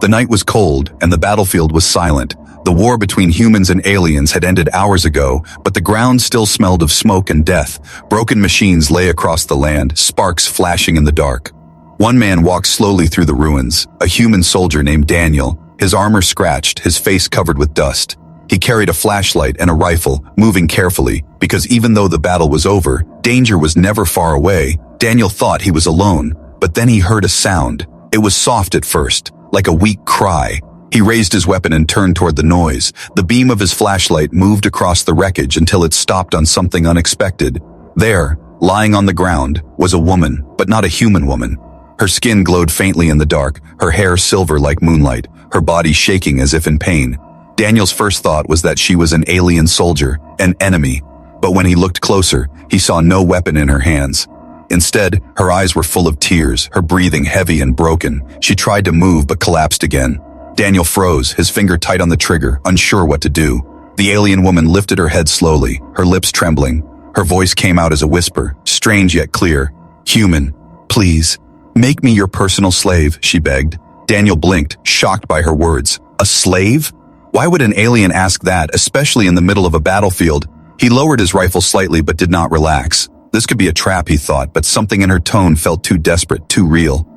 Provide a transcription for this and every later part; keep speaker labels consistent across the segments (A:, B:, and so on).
A: The night was cold, and the battlefield was silent. The war between humans and aliens had ended hours ago, but the ground still smelled of smoke and death. Broken machines lay across the land, sparks flashing in the dark. One man walked slowly through the ruins, a human soldier named Daniel, his armor scratched, his face covered with dust. He carried a flashlight and a rifle, moving carefully, because even though the battle was over, danger was never far away. Daniel thought he was alone, but then he heard a sound. It was soft at first, like a weak cry. He raised his weapon and turned toward the noise. The beam of his flashlight moved across the wreckage until it stopped on something unexpected. There, lying on the ground, was a woman, but not a human woman. Her skin glowed faintly in the dark, her hair silver like moonlight, her body shaking as if in pain. Daniel's first thought was that she was an alien soldier, an enemy. But when he looked closer, he saw no weapon in her hands. Instead, her eyes were full of tears, her breathing heavy and broken. She tried to move but collapsed again. Daniel froze, his finger tight on the trigger, unsure what to do. The alien woman lifted her head slowly, her lips trembling. Her voice came out as a whisper, strange yet clear. "Human, please, make me your personal slave," she begged. Daniel blinked, shocked by her words. A slave? Why would an alien ask that, especially in the middle of a battlefield? He lowered his rifle slightly but did not relax. This could be a trap, he thought, but something in her tone felt too desperate, too real.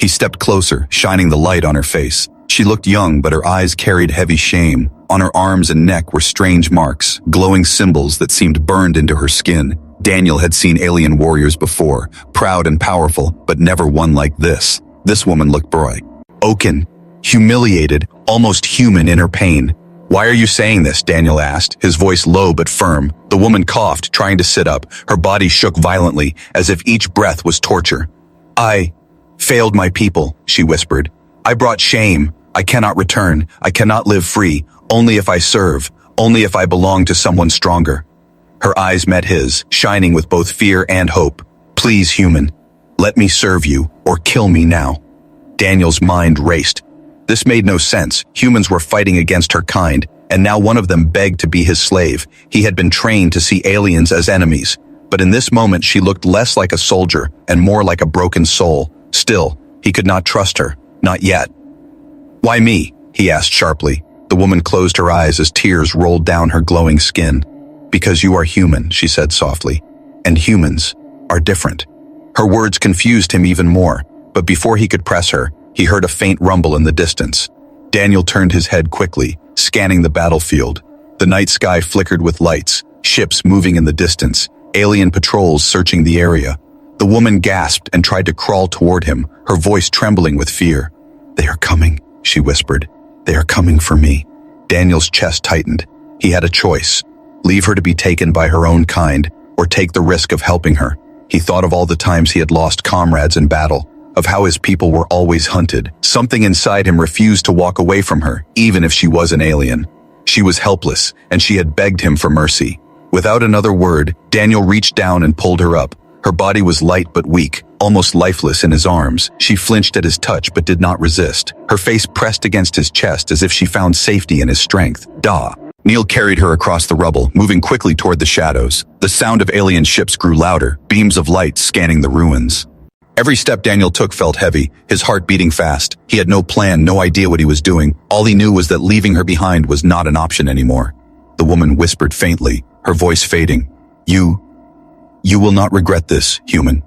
A: He stepped closer, shining the light on her face. She looked young, but her eyes carried heavy shame. On her arms and neck were strange marks, glowing symbols that seemed burned into her skin. Daniel had seen alien warriors before, proud and powerful, but never one like this. This woman looked broken, humiliated, almost human in her pain. "Why are you saying this?" Daniel asked, his voice low but firm. The woman coughed, trying to sit up. Her body shook violently, as if each breath was torture. "I failed my people," she whispered. "I brought shame. I cannot return. I cannot live free. Only if I serve. Only if I belong to someone stronger." Her eyes met his, shining with both fear and hope. "Please, human, let me serve you, or kill me now." Daniel's mind raced. This made no sense. Humans were fighting against her kind, and now one of them begged to be his slave. He had been trained to see aliens as enemies. But in this moment she looked less like a soldier and more like a broken soul. Still, he could not trust her. Not yet. "Why me?" he asked sharply. The woman closed her eyes as tears rolled down her glowing skin. "Because you are human," she said softly. "And humans are different." Her words confused him even more, but before he could press her, he heard a faint rumble in the distance. Daniel turned his head quickly, scanning the battlefield. The night sky flickered with lights, ships moving in the distance, alien patrols searching the area. The woman gasped and tried to crawl toward him, her voice trembling with fear. "They are coming," she whispered. "They are coming for me." Daniel's chest tightened. He had a choice. Leave her to be taken by her own kind, or take the risk of helping her. He thought of all the times he had lost comrades in battle, of how his people were always hunted. Something inside him refused to walk away from her, even if she was an alien. She was helpless, and she had begged him for mercy. Without another word, Daniel reached down and pulled her up. Her body was light but weak, almost lifeless in his arms. She flinched at his touch but did not resist. Her face pressed against his chest as if she found safety in his strength. Neil carried her across the rubble, moving quickly toward the shadows. The sound of alien ships grew louder, beams of light scanning the ruins. Every step Daniel took felt heavy, his heart beating fast. He had no plan, no idea what he was doing. All he knew was that leaving her behind was not an option anymore. The woman whispered faintly, her voice fading. You will not regret this, human."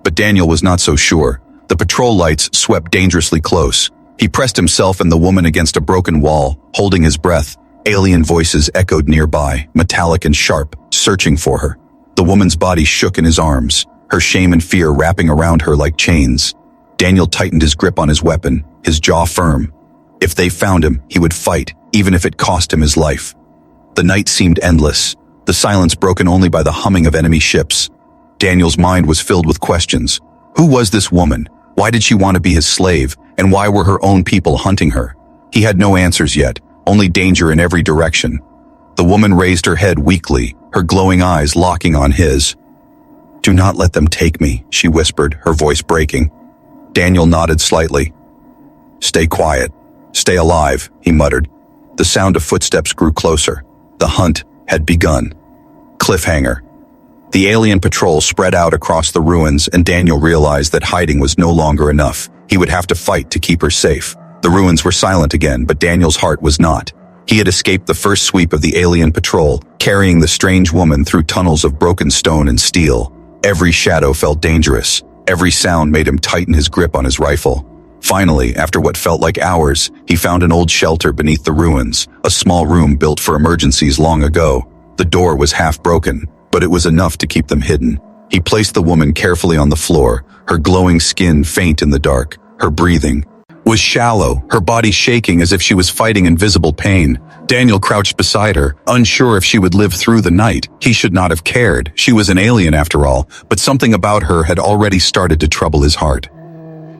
A: But Daniel was not so sure. The patrol lights swept dangerously close. He pressed himself and the woman against a broken wall, holding his breath. Alien voices echoed nearby, metallic and sharp, searching for her. The woman's body shook in his arms, her shame and fear wrapping around her like chains. Daniel tightened his grip on his weapon, his jaw firm. If they found him, he would fight, even if it cost him his life. The night seemed endless, the silence broken only by the humming of enemy ships. Daniel's mind was filled with questions. Who was this woman? Why did she want to be his slave? And why were her own people hunting her? He had no answers yet, only danger in every direction. The woman raised her head weakly, her glowing eyes locking on his. "Do not let them take me," she whispered, her voice breaking. Daniel nodded slightly. "Stay quiet. Stay alive," he muttered. The sound of footsteps grew closer. The hunt had begun. Cliffhanger. The alien patrol spread out across the ruins, and Daniel realized that hiding was no longer enough. He would have to fight to keep her safe. The ruins were silent again, but Daniel's heart was not. He had escaped the first sweep of the alien patrol, carrying the strange woman through tunnels of broken stone and steel. Every shadow felt dangerous. Every sound made him tighten his grip on his rifle. Finally, after what felt like hours, he found an old shelter beneath the ruins, a small room built for emergencies long ago. The door was half broken, but it was enough to keep them hidden. He placed the woman carefully on the floor, her glowing skin faint in the dark. Her breathing was shallow, her body shaking as if she was fighting invisible pain. Daniel crouched beside her, unsure if she would live through the night. He should not have cared. She was an alien after all, but something about her had already started to trouble his heart.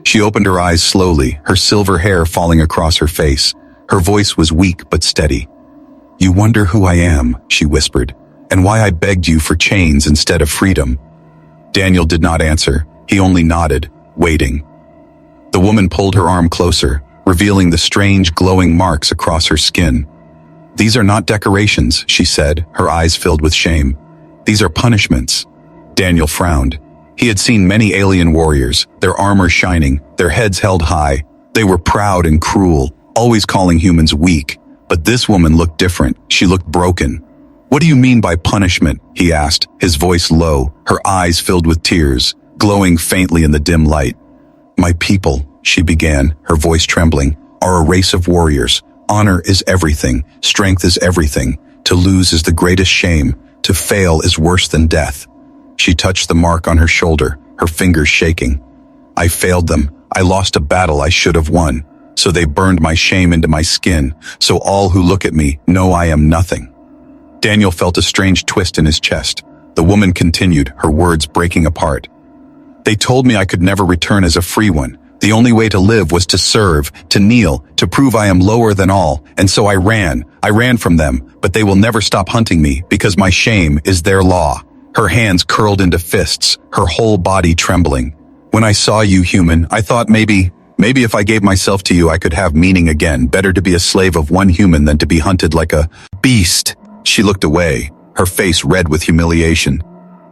A: She opened her eyes slowly, her silver hair falling across her face. Her voice was weak but steady. "You wonder who I am," she whispered, "and why I begged you for chains instead of freedom." Daniel did not answer. He only nodded, waiting. The woman pulled her arm closer, revealing the strange glowing marks across her skin. "These are not decorations," she said, her eyes filled with shame. "These are punishments." Daniel frowned. He had seen many alien warriors, their armor shining, their heads held high. They were proud and cruel, always calling humans weak. But this woman looked different. She looked broken. "What do you mean by punishment?" he asked, his voice low, her eyes filled with tears, glowing faintly in the dim light. "My people," she began, her voice trembling, "are a race of warriors. Honor is everything. Strength is everything. To lose is the greatest shame. To fail is worse than death." She touched the mark on her shoulder, her fingers shaking. "I failed them. I lost a battle I should have won. So they burned my shame into my skin, so all who look at me know I am nothing." Daniel felt a strange twist in his chest. The woman continued, her words breaking apart. "They told me I could never return as a free one. The only way to live was to serve, to kneel, to prove I am lower than all, and so I ran. I ran from them, but they will never stop hunting me because my shame is their law." Her hands curled into fists, her whole body trembling. "When I saw you, human, I thought maybe if I gave myself to you I could have meaning again. Better to be a slave of one human than to be hunted like a beast." She looked away, her face red with humiliation.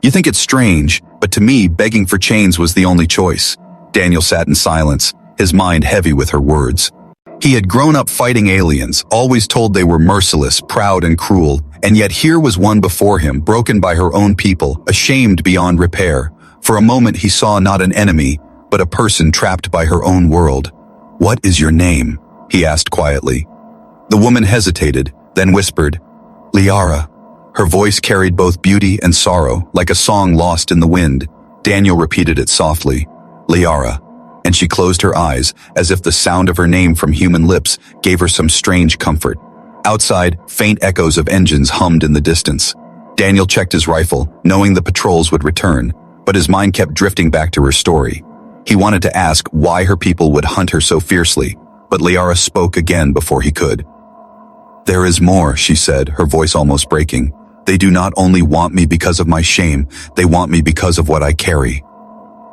A: "You think it's strange, but to me, begging for chains was the only choice." Daniel sat in silence, his mind heavy with her words. He had grown up fighting aliens, always told they were merciless, proud and cruel, and yet here was one before him, broken by her own people, ashamed beyond repair. For a moment he saw not an enemy, but a person trapped by her own world. "What is your name?" he asked quietly. The woman hesitated, then whispered, "Liara." Her voice carried both beauty and sorrow, like a song lost in the wind. Daniel repeated it softly, "Liara." And she closed her eyes, as if the sound of her name from human lips gave her some strange comfort. Outside, faint echoes of engines hummed in the distance. Daniel checked his rifle, knowing the patrols would return, but his mind kept drifting back to her story. He wanted to ask why her people would hunt her so fiercely, but Liara spoke again before he could. "There is more," she said, her voice almost breaking. "They do not only want me because of my shame, they want me because of what I carry."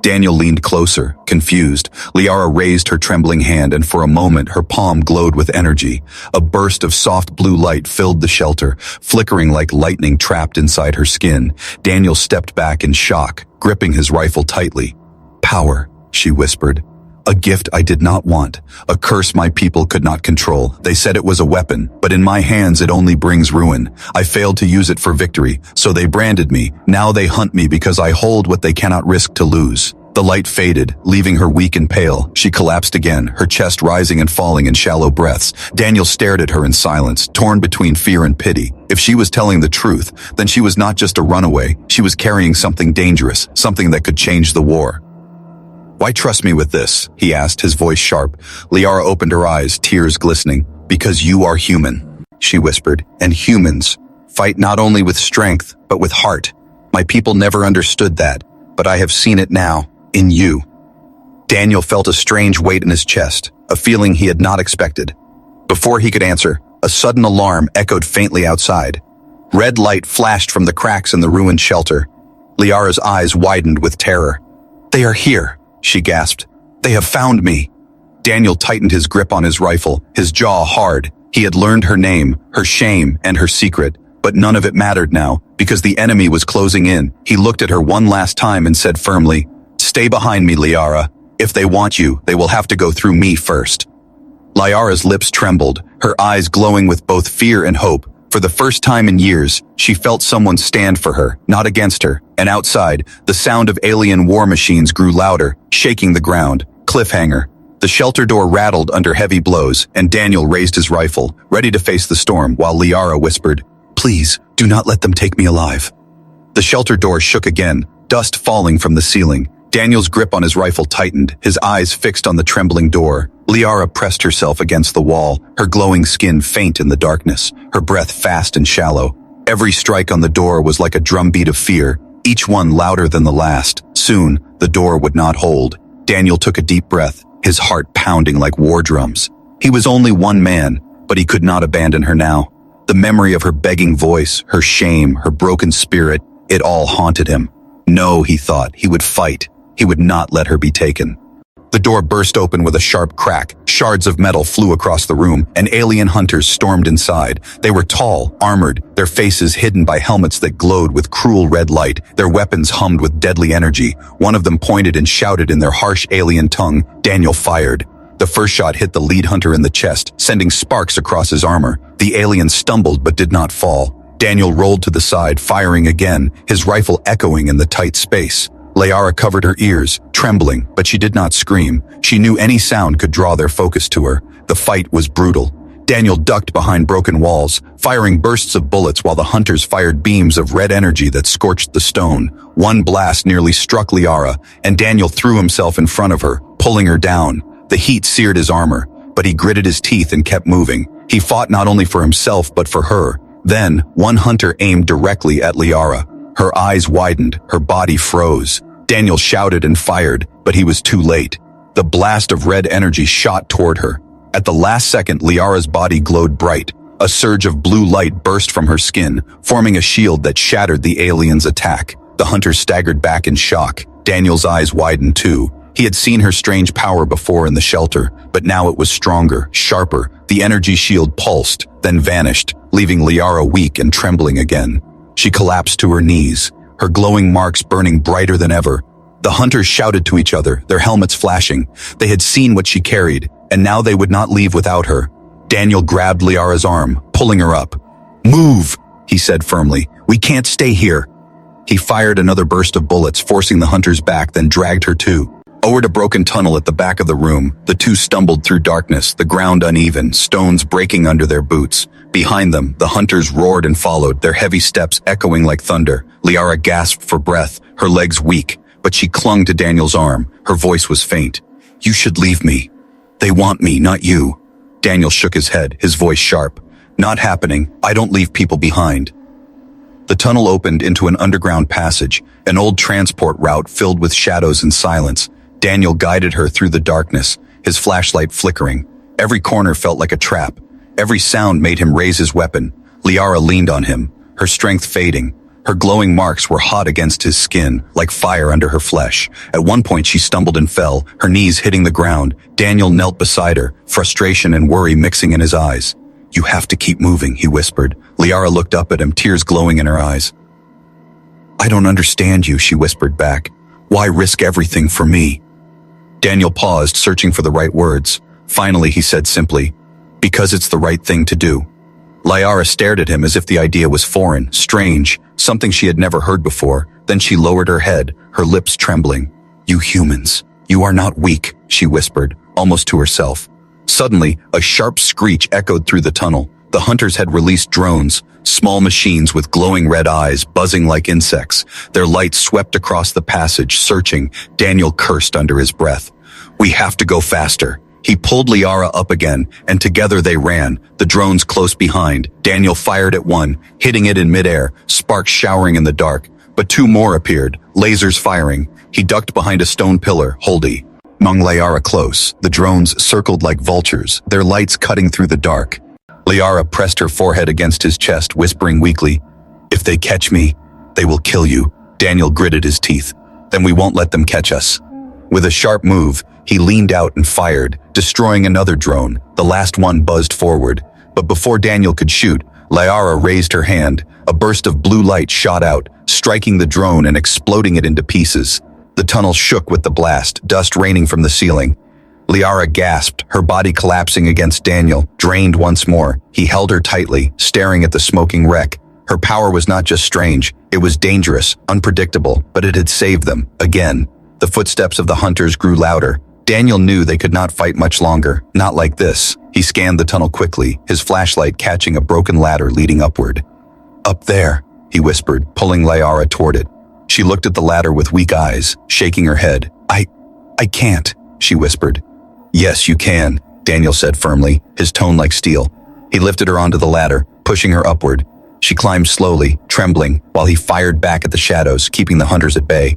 A: Daniel leaned closer, confused. Liara raised her trembling hand, and for a moment her palm glowed with energy. A burst of soft blue light filled the shelter, flickering like lightning trapped inside her skin. Daniel stepped back in shock, gripping his rifle tightly. "Power," she whispered. "A gift I did not want, a curse my people could not control. They said it was a weapon, but in my hands it only brings ruin. I failed to use it for victory, so they branded me. Now they hunt me because I hold what they cannot risk to lose." The light faded, leaving her weak and pale. She collapsed again, her chest rising and falling in shallow breaths. Daniel stared at her in silence, torn between fear and pity. If she was telling the truth, then she was not just a runaway. She was carrying something dangerous, something that could change the war. "Why trust me with this?" he asked, his voice sharp. Liara opened her eyes, tears glistening. "Because you are human," she whispered, "and humans fight not only with strength, but with heart. My people never understood that, but I have seen it now, in you." Daniel felt a strange weight in his chest, a feeling he had not expected. Before he could answer, a sudden alarm echoed faintly outside. Red light flashed from the cracks in the ruined shelter. Liara's eyes widened with terror. "They are here," she gasped. "They have found me." Daniel tightened his grip on his rifle, his jaw hard. He had learned her name, her shame, and her secret, but none of it mattered now, because the enemy was closing in. He looked at her one last time and said firmly, "Stay behind me, Liara. If they want you, they will have to go through me first." Liara's lips trembled, her eyes glowing with both fear and hope. For the first time in years, she felt someone stand for her, not against her. And outside, the sound of alien war machines grew louder, shaking the ground. Cliffhanger. The shelter door rattled under heavy blows, and Daniel raised his rifle, ready to face the storm, while Liara whispered, "Please, do not let them take me alive." The shelter door shook again, dust falling from the ceiling. Daniel's grip on his rifle tightened, his eyes fixed on the trembling door. Liara pressed herself against the wall, her glowing skin faint in the darkness, her breath fast and shallow. Every strike on the door was like a drumbeat of fear, each one louder than the last. Soon, the door would not hold. Daniel took a deep breath, his heart pounding like war drums. He was only one man, but he could not abandon her now. The memory of her begging voice, her shame, her broken spirit, it all haunted him. No, he thought, he would fight. He would not let her be taken. The door burst open with a sharp crack. Shards of metal flew across the room, and alien hunters stormed inside. They were tall, armored, their faces hidden by helmets that glowed with cruel red light. Their weapons hummed with deadly energy. One of them pointed and shouted in their harsh alien tongue. Daniel fired. The first shot hit the lead hunter in the chest, sending sparks across his armor. The alien stumbled but did not fall. Daniel rolled to the side, firing again, his rifle echoing in the tight space. Liara covered her ears, trembling, but she did not scream. She knew any sound could draw their focus to her. The fight was brutal. Daniel ducked behind broken walls, firing bursts of bullets while the hunters fired beams of red energy that scorched the stone. One blast nearly struck Liara, and Daniel threw himself in front of her, pulling her down. The heat seared his armor, but he gritted his teeth and kept moving. He fought not only for himself but for her. Then, one hunter aimed directly at Liara. Her eyes widened, her body froze. Daniel shouted and fired, but he was too late. The blast of red energy shot toward her. At the last second, Liara's body glowed bright. A surge of blue light burst from her skin, forming a shield that shattered the alien's attack. The hunter staggered back in shock. Daniel's eyes widened too. He had seen her strange power before in the shelter, but now it was stronger, sharper. The energy shield pulsed, then vanished, leaving Liara weak and trembling again. She collapsed to her knees, her glowing marks burning brighter than ever. The hunters shouted to each other, their helmets flashing. They had seen what she carried, and now they would not leave without her. Daniel grabbed Liara's arm, pulling her up. "Move," he said firmly. "We can't stay here." He fired another burst of bullets, forcing the hunters back, then dragged her too. Over a broken tunnel at the back of the room, the two stumbled through darkness, the ground uneven, stones breaking under their boots. Behind them, the hunters roared and followed, their heavy steps echoing like thunder. Liara gasped for breath, her legs weak, but she clung to Daniel's arm. Her voice was faint. "You should leave me. They want me, not you." Daniel shook his head, his voice sharp. "Not happening. I don't leave people behind." The tunnel opened into an underground passage, an old transport route filled with shadows and silence. Daniel guided her through the darkness, his flashlight flickering. Every corner felt like a trap. Every sound made him raise his weapon. Liara leaned on him, her strength fading. Her glowing marks were hot against his skin, like fire under her flesh. At one point she stumbled and fell, her knees hitting the ground. Daniel knelt beside her, frustration and worry mixing in his eyes. "You have to keep moving," he whispered. Liara looked up at him, tears glowing in her eyes. "I don't understand you," she whispered back. "Why risk everything for me?" Daniel paused, searching for the right words. Finally, he said simply, "Because it's the right thing to do." Liara stared at him as if the idea was foreign, strange, something she had never heard before. Then she lowered her head, her lips trembling. "You humans, you are not weak," she whispered, almost to herself. Suddenly, a sharp screech echoed through the tunnel. The hunters had released drones, small machines with glowing red eyes, buzzing like insects. Their light swept across the passage, searching. Daniel cursed under his breath. "We have to go faster." He pulled Liara up again, and together they ran, the drones close behind. Daniel fired at one, hitting it in midair, sparks showering in the dark. But two more appeared, lasers firing. He ducked behind a stone pillar, holding Liara close. The drones circled like vultures, their lights cutting through the dark. Liara pressed her forehead against his chest, whispering weakly, "If they catch me, they will kill you." Daniel gritted his teeth. "Then we won't let them catch us." With a sharp move, he leaned out and fired, destroying another drone. The last one buzzed forward. But before Daniel could shoot, Liara raised her hand. A burst of blue light shot out, striking the drone and exploding it into pieces. The tunnel shook with the blast, dust raining from the ceiling. Liara gasped, her body collapsing against Daniel, drained once more. He held her tightly, staring at the smoking wreck. Her power was not just strange, it was dangerous, unpredictable, but it had saved them, again. The footsteps of the hunters grew louder. Daniel knew they could not fight much longer, not like this. He scanned the tunnel quickly, his flashlight catching a broken ladder leading upward. Up there, he whispered, pulling Liara toward it. She looked at the ladder with weak eyes, shaking her head. I can't, she whispered. Yes, you can, Daniel said firmly, his tone like steel. He lifted her onto the ladder, pushing her upward. She climbed slowly, trembling, while he fired back at the shadows, keeping the hunters at bay.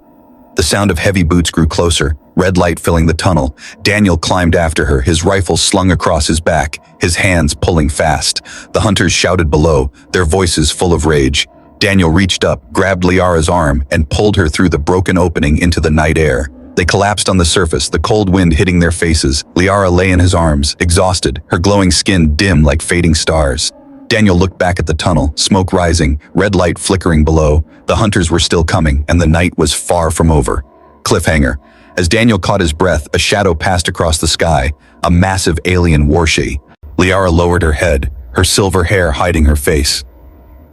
A: The sound of heavy boots grew closer, red light filling the tunnel. Daniel climbed after her, his rifle slung across his back, his hands pulling fast. The hunters shouted below, their voices full of rage. Daniel reached up, grabbed Liara's arm, and pulled her through the broken opening into the night air. They collapsed on the surface, the cold wind hitting their faces. Liara lay in his arms, exhausted, her glowing skin dim like fading stars. Daniel looked back at the tunnel, smoke rising, red light flickering below. The hunters were still coming, and the night was far from over. Cliffhanger. As Daniel caught his breath, a shadow passed across the sky, a massive alien warship. Liara lowered her head, her silver hair hiding her face.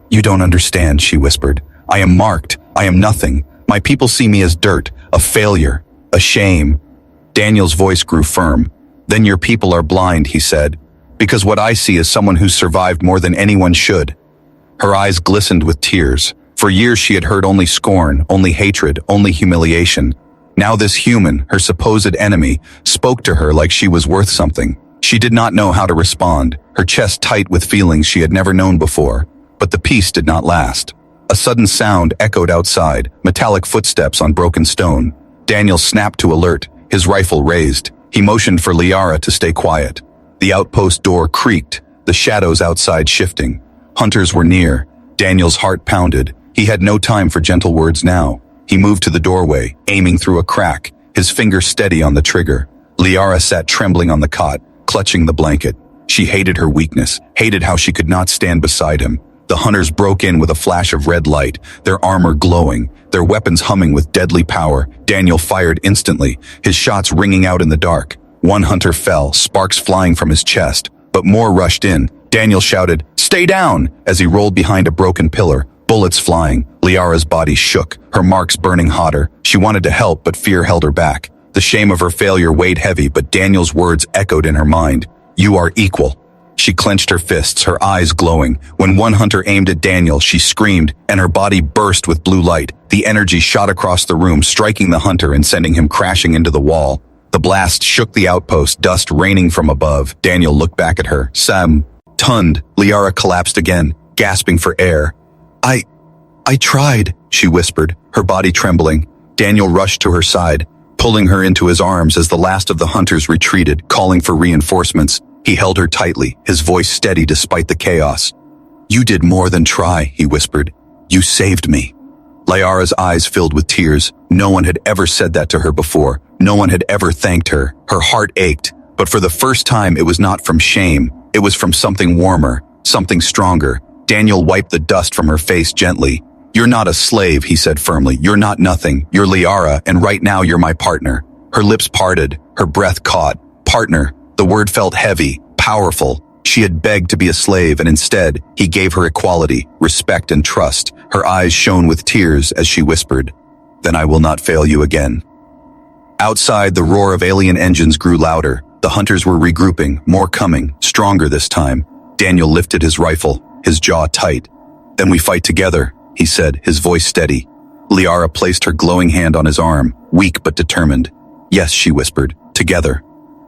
A: You don't understand, she whispered. I am marked. I am nothing. My people see me as dirt, a failure, a shame. Daniel's voice grew firm. Then your people are blind, he said, because what I see is someone who's survived more than anyone should. Her eyes glistened with tears. For years she had heard only scorn, only hatred, only humiliation. Now this human, her supposed enemy, spoke to her like she was worth something. She did not know how to respond, her chest tight with feelings she had never known before. But the peace did not last. A sudden sound echoed outside, metallic footsteps on broken stone. Daniel snapped to alert, his rifle raised. He motioned for Liara to stay quiet. The outpost door creaked, the shadows outside shifting. Hunters were near. Daniel's heart pounded. He had no time for gentle words now. He moved to the doorway, aiming through a crack, his finger steady on the trigger. Liara sat trembling on the cot, clutching the blanket. She hated her weakness, hated how she could not stand beside him. The hunters broke in with a flash of red light, their armor glowing, their weapons humming with deadly power. Daniel fired instantly, his shots ringing out in the dark. One hunter fell, sparks flying from his chest, but more rushed in. Daniel shouted, "Stay down!" as he rolled behind a broken pillar, bullets flying. Liara's body shook, her marks burning hotter. She wanted to help, but fear held her back. The shame of her failure weighed heavy, but Daniel's words echoed in her mind. You are equal. She clenched her fists, her eyes glowing. When one hunter aimed at Daniel, she screamed, and her body burst with blue light. The energy shot across the room, striking the hunter and sending him crashing into the wall. The blast shook the outpost, dust raining from above. Daniel looked back at her, stunned. Liara collapsed again, gasping for air. I tried, she whispered, her body trembling. Daniel rushed to her side, pulling her into his arms as the last of the hunters retreated, calling for reinforcements. He held her tightly, his voice steady despite the chaos. You did more than try, he whispered. You saved me. Liara's eyes filled with tears. No one had ever said that to her before. No one had ever thanked her. Her heart ached, but for the first time it was not from shame. It was from something warmer, something stronger. Daniel wiped the dust from her face gently. You're not a slave, he said firmly. You're not nothing. You're Liara, and right now you're my partner. Her lips parted, her breath caught. Partner. The word felt heavy, powerful. She had begged to be a slave, and instead, he gave her equality, respect, and trust. Her eyes shone with tears as she whispered, Then I will not fail you again. Outside, the roar of alien engines grew louder. The hunters were regrouping, more coming, stronger this time. Daniel lifted his rifle, his jaw tight. Then we fight together, he said, his voice steady. Liara placed her glowing hand on his arm, weak but determined. Yes, she whispered, together.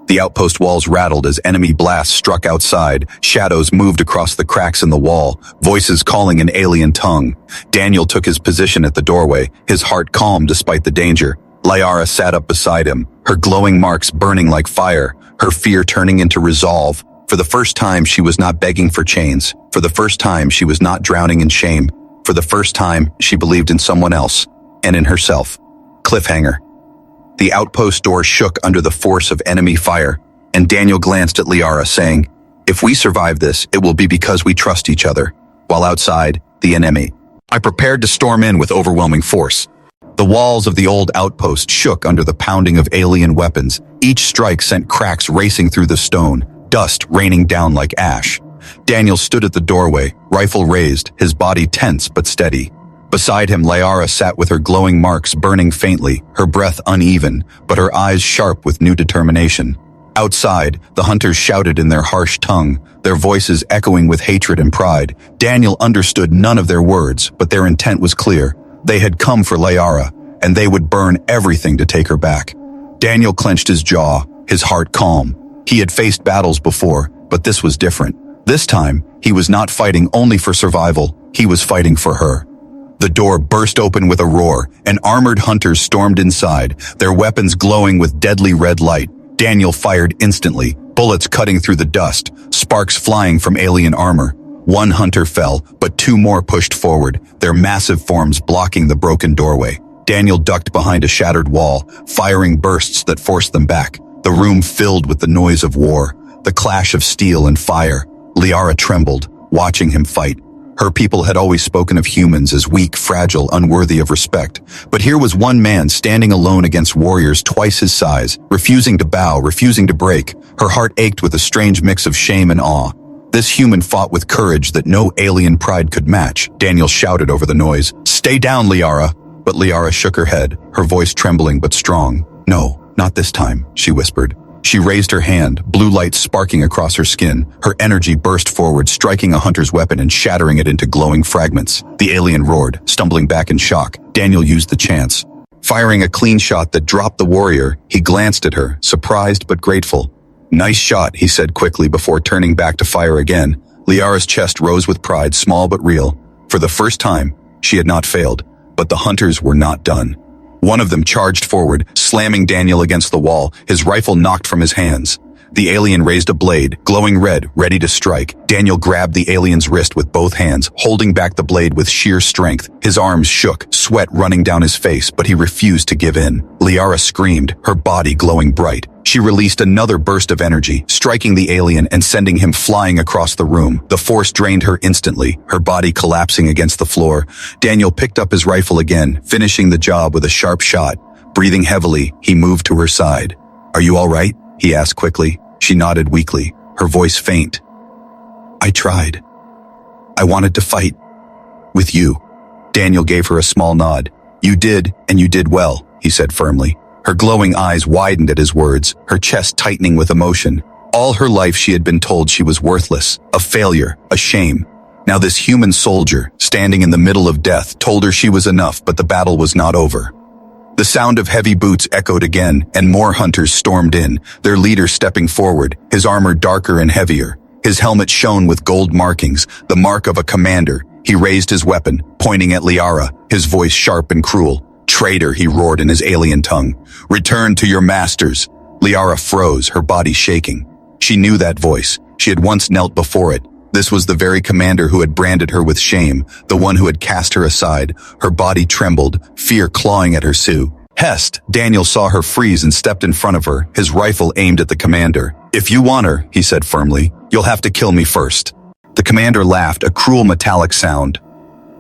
A: The outpost walls rattled as enemy blasts struck outside. Shadows moved across the cracks in the wall, voices calling in alien tongue. Daniel took his position at the doorway, his heart calm despite the danger. Liara sat up beside him, her glowing marks burning like fire, her fear turning into resolve. For the first time, she was not begging for chains. For the first time, she was not drowning in shame. For the first time, she believed in someone else, and in herself. Cliffhanger. The outpost door shook under the force of enemy fire, and Daniel glanced at Liara, saying, If we survive this, it will be because we trust each other. While outside, the enemy. I prepared to storm in with overwhelming force. The walls of the old outpost shook under the pounding of alien weapons. Each strike sent cracks racing through the stone, dust raining down like ash. Daniel stood at the doorway, rifle raised, his body tense but steady. Beside him, Liara sat with her glowing marks burning faintly, her breath uneven, but her eyes sharp with new determination. Outside, the hunters shouted in their harsh tongue, their voices echoing with hatred and pride. Daniel understood none of their words, but their intent was clear. They had come for Liara, and they would burn everything to take her back. Daniel clenched his jaw, his heart calm. He had faced battles before, but this was different. This time, he was not fighting only for survival, he was fighting for her. The door burst open with a roar, and armored hunters stormed inside, their weapons glowing with deadly red light. Daniel fired instantly, bullets cutting through the dust, sparks flying from alien armor. One hunter fell, but two more pushed forward, their massive forms blocking the broken doorway. Daniel ducked behind a shattered wall, firing bursts that forced them back. The room filled with the noise of war, the clash of steel and fire. Liara trembled, watching him fight. Her people had always spoken of humans as weak, fragile, unworthy of respect. But here was one man standing alone against warriors twice his size, refusing to bow, refusing to break. Her heart ached with a strange mix of shame and awe. This human fought with courage that no alien pride could match. Daniel shouted over the noise, "Stay down, Liara!" But Liara shook her head, her voice trembling but strong. "No, not this time," she whispered. She raised her hand, blue light sparking across her skin. Her energy burst forward, striking a hunter's weapon and shattering it into glowing fragments. The alien roared, stumbling back in shock. Daniel used the chance. Firing a clean shot that dropped the warrior, he glanced at her, surprised but grateful. "Nice shot," he said quickly before turning back to fire again. Liara's chest rose with pride, small but real. For the first time, she had not failed, but the hunters were not done. One of them charged forward, slamming Daniel against the wall, his rifle knocked from his hands. The alien raised a blade, glowing red, ready to strike. Daniel grabbed the alien's wrist with both hands, holding back the blade with sheer strength. His arms shook, sweat running down his face, but he refused to give in. Liara screamed, her body glowing bright. She released another burst of energy, striking the alien and sending him flying across the room. The force drained her instantly, her body collapsing against the floor. Daniel picked up his rifle again, finishing the job with a sharp shot. Breathing heavily, he moved to her side. "Are you all right?" he asked quickly. She nodded weakly, her voice faint. "I tried. I wanted to fight. With you." Daniel gave her a small nod. "You did, and you did well," he said firmly. Her glowing eyes widened at his words, her chest tightening with emotion. All her life she had been told she was worthless, a failure, a shame. Now this human soldier, standing in the middle of death, told her she was enough, but the battle was not over. The sound of heavy boots echoed again, and more hunters stormed in, their leader stepping forward, his armor darker and heavier. His helmet shone with gold markings, the mark of a commander. He raised his weapon, pointing at Liara, his voice sharp and cruel. "Traitor," he roared in his alien tongue. "Return to your masters." Liara froze, her body shaking. She knew that voice. She had once knelt before it. This was the very commander who had branded her with shame, the one who had cast her aside. Her body trembled, fear clawing at her Sue. "Hest!" Daniel saw her freeze and stepped in front of her, his rifle aimed at the commander. "If you want her," he said firmly, "you'll have to kill me first." The commander laughed, a cruel metallic sound.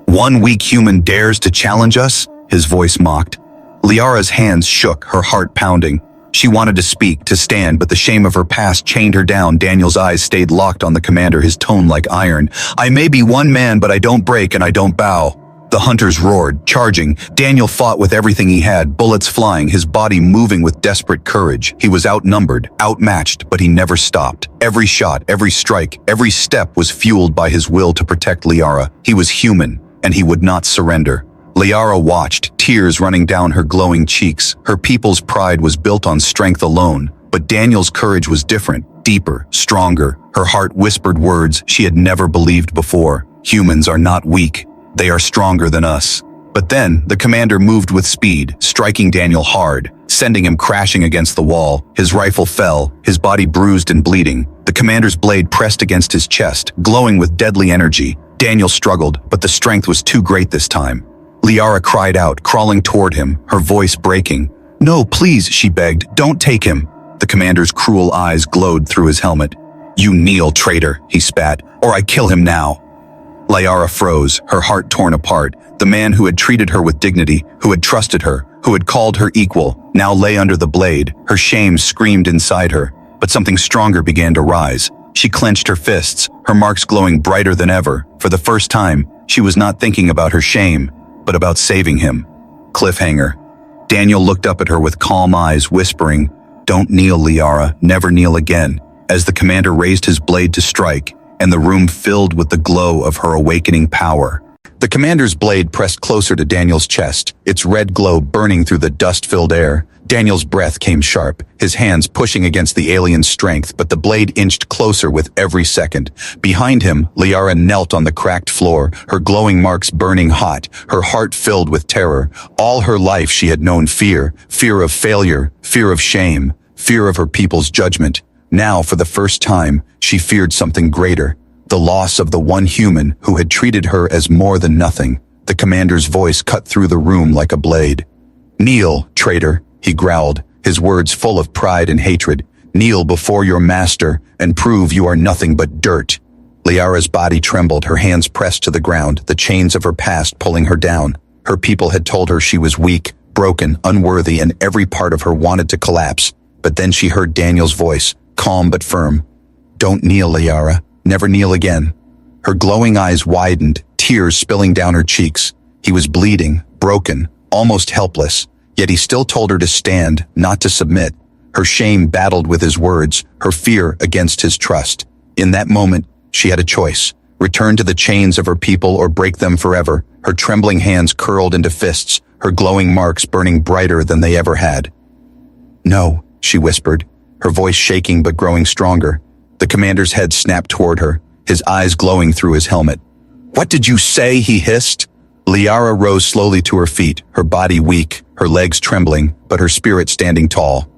A: "One weak human dares to challenge us?" his voice mocked. Liara's hands shook, her heart pounding. She wanted to speak, to stand, but the shame of her past chained her down. Daniel's eyes stayed locked on the commander, his tone like iron. "I may be one man, but I don't break and I don't bow." The hunters roared, charging. Daniel fought with everything he had, bullets flying, his body moving with desperate courage. He was outnumbered, outmatched, but he never stopped. Every shot, every strike, every step was fueled by his will to protect Liara. He was human, and he would not surrender. Liara watched, tears running down her glowing cheeks. Her people's pride was built on strength alone, but Daniel's courage was different, deeper, stronger. Her heart whispered words she had never believed before. "Humans are not weak. They are stronger than us." But then, the commander moved with speed, striking Daniel hard, sending him crashing against the wall. His rifle fell, his body bruised and bleeding. The commander's blade pressed against his chest, glowing with deadly energy. Daniel struggled, but the strength was too great this time. Liara cried out, crawling toward him, her voice breaking. "No, please," she begged, "don't take him." The commander's cruel eyes glowed through his helmet. "You kneel, traitor," he spat, "or I kill him now." Liara froze, her heart torn apart. The man who had treated her with dignity, who had trusted her, who had called her equal, now lay under the blade. Her shame screamed inside her, but something stronger began to rise. She clenched her fists, her marks glowing brighter than ever. For the first time, she was not thinking about her shame, but about saving him. Cliffhanger. Daniel looked up at her with calm eyes, whispering, "Don't kneel, Liara, never kneel again," as the commander raised his blade to strike, and the room filled with the glow of her awakening power. The commander's blade pressed closer to Daniel's chest, its red glow burning through the dust-filled air. Daniel's breath came sharp, his hands pushing against the alien's strength, but the blade inched closer with every second. Behind him, Liara knelt on the cracked floor, her glowing marks burning hot, her heart filled with terror. All her life she had known fear, fear of failure, fear of shame, fear of her people's judgment. Now, for the first time, she feared something greater. The loss of the one human who had treated her as more than nothing. The commander's voice cut through the room like a blade. "Kneel, traitor," he growled, his words full of pride and hatred. "Kneel before your master and prove you are nothing but dirt." Liara's body trembled, her hands pressed to the ground, the chains of her past pulling her down. Her people had told her she was weak, broken, unworthy, and every part of her wanted to collapse. But then she heard Daniel's voice, calm but firm. "Don't kneel, Liara. Never kneel again." Her glowing eyes widened, tears spilling down her cheeks. He was bleeding, broken, almost helpless, yet he still told her to stand, not to submit. Her shame battled with his words, her fear against his trust. In that moment, she had a choice: return to the chains of her people or break them forever. Her trembling hands curled into fists, her glowing marks burning brighter than they ever had. "No," she whispered, her voice shaking but growing stronger. The commander's head snapped toward her, his eyes glowing through his helmet. "What did you say?" he hissed. Liara rose slowly to her feet, her body weak, her legs trembling, but her spirit standing tall.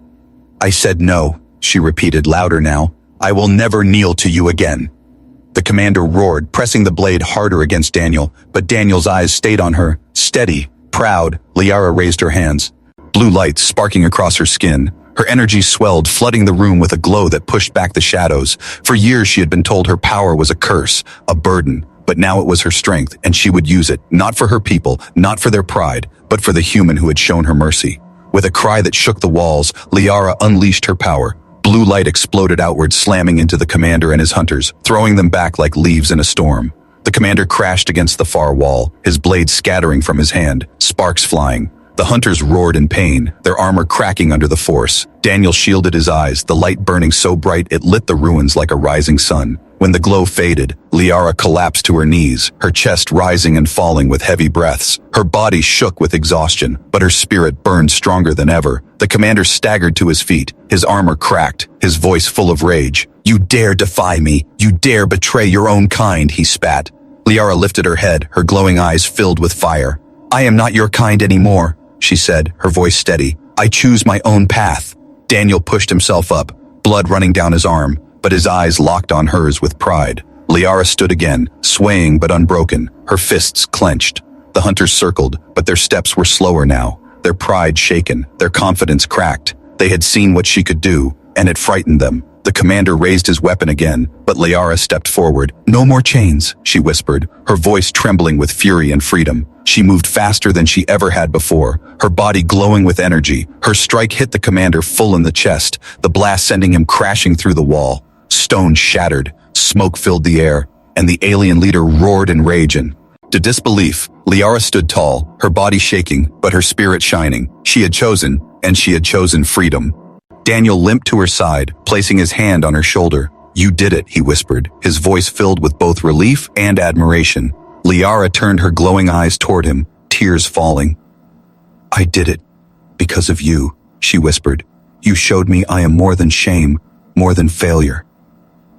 A: "I said no," she repeated louder now. "I will never kneel to you again." The commander roared, pressing the blade harder against Daniel, but Daniel's eyes stayed on her, steady, proud. Liara raised her hands, blue lights sparking across her skin. Her energy swelled, flooding the room with a glow that pushed back the shadows. For years she had been told her power was a curse, a burden, but now it was her strength, and she would use it, not for her people, not for their pride, but for the human who had shown her mercy. With a cry that shook the walls, Liara unleashed her power. Blue light exploded outward, slamming into the commander and his hunters, throwing them back like leaves in a storm. The commander crashed against the far wall, his blade scattering from his hand, sparks flying. The hunters roared in pain, their armor cracking under the force. Daniel shielded his eyes, the light burning so bright it lit the ruins like a rising sun. When the glow faded, Liara collapsed to her knees, her chest rising and falling with heavy breaths. Her body shook with exhaustion, but her spirit burned stronger than ever. The commander staggered to his feet, his armor cracked, his voice full of rage. "You dare defy me! You dare betray your own kind!" he spat. Liara lifted her head, her glowing eyes filled with fire. "I am not your kind anymore," she said, her voice steady. "I choose my own path." Daniel pushed himself up, blood running down his arm, but his eyes locked on hers with pride. Liara stood again, swaying but unbroken, her fists clenched. The hunters circled, but their steps were slower now, their pride shaken, their confidence cracked. They had seen what she could do, and it frightened them. The commander raised his weapon again, but Liara stepped forward. "No more chains," she whispered, her voice trembling with fury and freedom. She moved faster than she ever had before, her body glowing with energy. Her strike hit the commander full in the chest, the blast sending him crashing through the wall. Stone shattered, smoke filled the air, and the alien leader roared in rage and to disbelief. Liara stood tall, her body shaking, but her spirit shining. She had chosen, and she had chosen freedom. Daniel limped to her side, placing his hand on her shoulder. "You did it," he whispered, his voice filled with both relief and admiration. Liara turned her glowing eyes toward him, tears falling. "I did it. Because of you," she whispered. "You showed me I am more than shame, more than failure."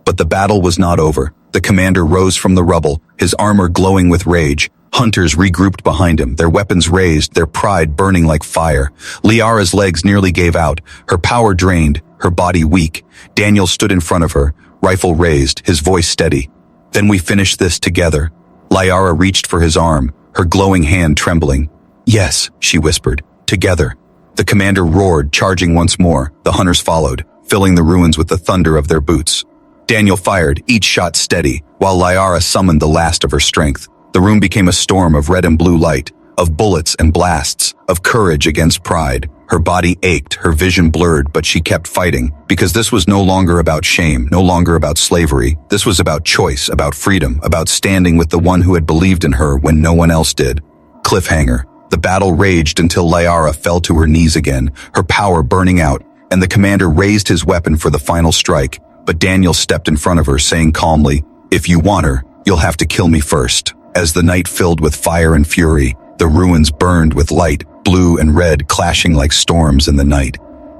A: But the battle was not over. The commander rose from the rubble, his armor glowing with rage. Hunters regrouped behind him, their weapons raised, their pride burning like fire. Liara's legs nearly gave out, her power drained, her body weak. Daniel stood in front of her, rifle raised, his voice steady. "Then we finish this together." Liara reached for his arm, her glowing hand trembling. "Yes," she whispered, "together." The commander roared, charging once more. The hunters followed, filling the ruins with the thunder of their boots. Daniel fired, each shot steady, while Liara summoned the last of her strength. The room became a storm of red and blue light, of bullets and blasts, of courage against pride. Her body ached, her vision blurred, but she kept fighting, because this was no longer about shame, no longer about slavery. This was about choice, about freedom, about standing with the one who had believed in her when no one else did. Cliffhanger. The battle raged until Liara fell to her knees again, her power burning out, and the commander raised his weapon for the final strike. But Daniel stepped in front of her, saying calmly, "If you want her, you'll have to kill me first." As the night filled with fire and fury, the ruins burned with light, blue and red clashing like storms in the night.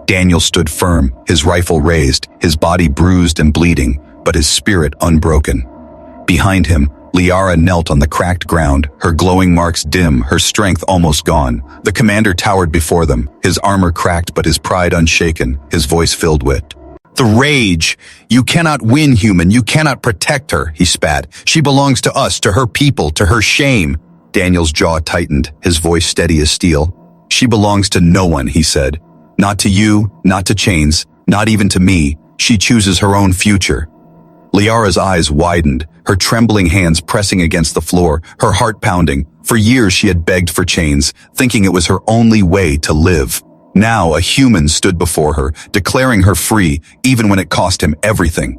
A: Daniel stood firm, his rifle raised, his body bruised and bleeding, but his spirit unbroken. Behind him, Liara knelt on the cracked ground, her glowing marks dim, her strength almost gone. The commander towered before them, his armor cracked but his pride unshaken, his voice filled with the rage. "You cannot win, human, you cannot protect her," he spat. "She belongs to us, to her people, to her shame." Daniel's jaw tightened, his voice steady as steel. "She belongs to no one," he said. "Not to you, not to Chains, not even to me. She chooses her own future." Liara's eyes widened, her trembling hands pressing against the floor, her heart pounding. For years she had begged for Chains, thinking it was her only way to live. Now a human stood before her, declaring her free, even when it cost him everything.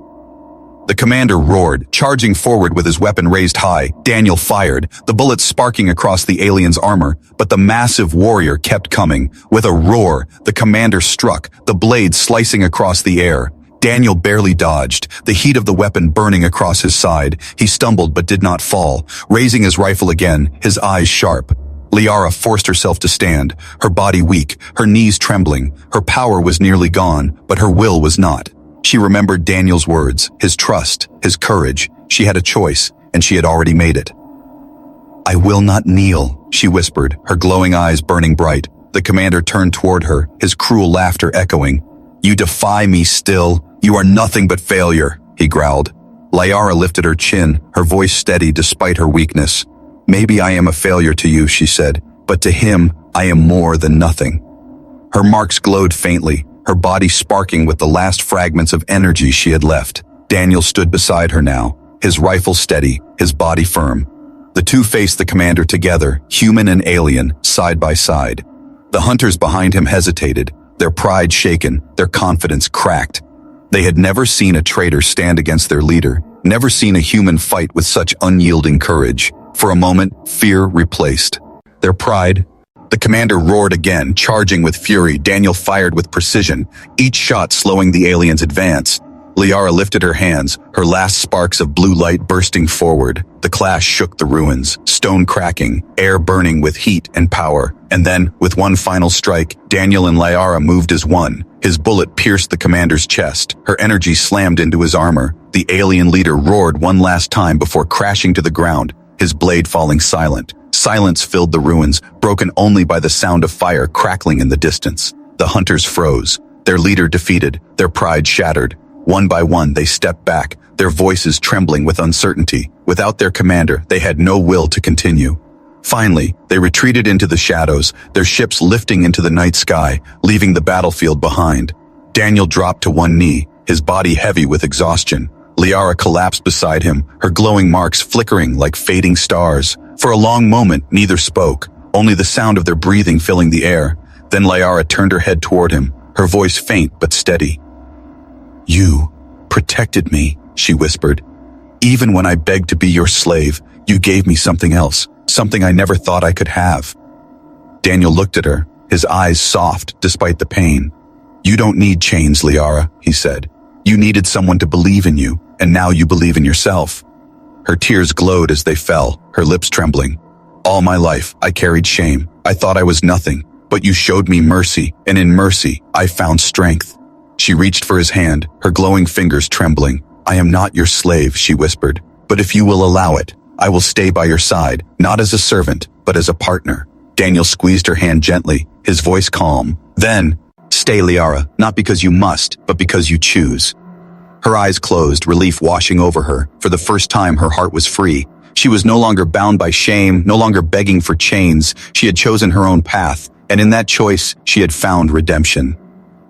A: The commander roared, charging forward with his weapon raised high. Daniel fired, the bullets sparking across the alien's armor, but the massive warrior kept coming. With a roar, the commander struck, the blade slicing across the air. Daniel barely dodged, the heat of the weapon burning across his side. He stumbled but did not fall, raising his rifle again, his eyes sharp. Liara forced herself to stand, her body weak, her knees trembling. Her power was nearly gone, but her will was not. She remembered Daniel's words, his trust, his courage. She had a choice, and she had already made it. "I will not kneel," she whispered, her glowing eyes burning bright. The commander turned toward her, his cruel laughter echoing. "You defy me still? You are nothing but failure," he growled. Liara lifted her chin, her voice steady despite her weakness. "Maybe I am a failure to you," she said, "but to him, I am more than nothing." Her marks glowed faintly, her body sparking with the last fragments of energy she had left. Daniel stood beside her now, his rifle steady, his body firm. The two faced the commander together, human and alien, side by side. The hunters behind him hesitated, their pride shaken, their confidence cracked. They had never seen a traitor stand against their leader, never seen a human fight with such unyielding courage. For a moment, fear replaced their pride. The commander roared again, charging with fury. Daniel fired with precision, each shot slowing the alien's advance. Liara lifted her hands, her last sparks of blue light bursting forward. The clash shook the ruins, stone cracking, air burning with heat and power. And then, with one final strike, Daniel and Liara moved as one. His bullet pierced the commander's chest. Her energy slammed into his armor. The alien leader roared one last time before crashing to the ground, his blade falling silent. Silence filled the ruins, broken only by the sound of fire crackling in the distance. The hunters froze, their leader defeated, their pride shattered. One by one, they stepped back, their voices trembling with uncertainty. Without their commander, they had no will to continue. Finally, they retreated into the shadows, their ships lifting into the night sky, leaving the battlefield behind. Daniel dropped to one knee, his body heavy with exhaustion. Liara collapsed beside him, her glowing marks flickering like fading stars. For a long moment, neither spoke, only the sound of their breathing filling the air. Then Liara turned her head toward him, her voice faint but steady. "You protected me," she whispered. "Even when I begged to be your slave, you gave me something else, something I never thought I could have." Daniel looked at her, his eyes soft despite the pain. "You don't need chains, Liara," he said. "You needed someone to believe in you, and now you believe in yourself." Her tears glowed as they fell, her lips trembling. "All my life, I carried shame. I thought I was nothing, but you showed me mercy, and in mercy, I found strength." She reached for his hand, her glowing fingers trembling. "I am not your slave," she whispered, "but if you will allow it, I will stay by your side, not as a servant, but as a partner." Daniel squeezed her hand gently, his voice calm. Then, "Stay, Liara, not because you must, but because you choose." Her eyes closed, relief washing over her. For the first time, her heart was free. She was no longer bound by shame, no longer begging for chains. She had chosen her own path, and in that choice, she had found redemption.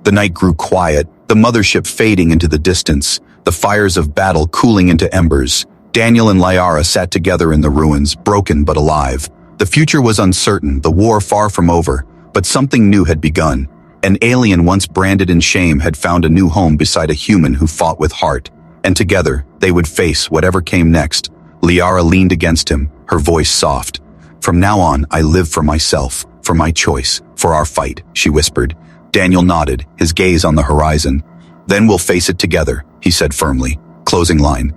A: The night grew quiet, the mothership fading into the distance, the fires of battle cooling into embers. Daniel and Liara sat together in the ruins, broken but alive. The future was uncertain, the war far from over, but something new had begun. An alien once branded in shame had found a new home beside a human who fought with heart. And together, they would face whatever came next. Liara leaned against him, her voice soft. "From now on, I live for myself, for my choice, for our fight," she whispered. Daniel nodded, his gaze on the horizon. "Then we'll face it together," he said firmly. Closing line.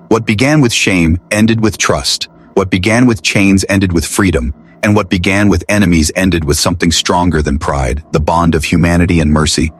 A: What began with shame ended with trust. What began with chains ended with freedom. And what began with enemies ended with something stronger than pride, the bond of humanity and mercy.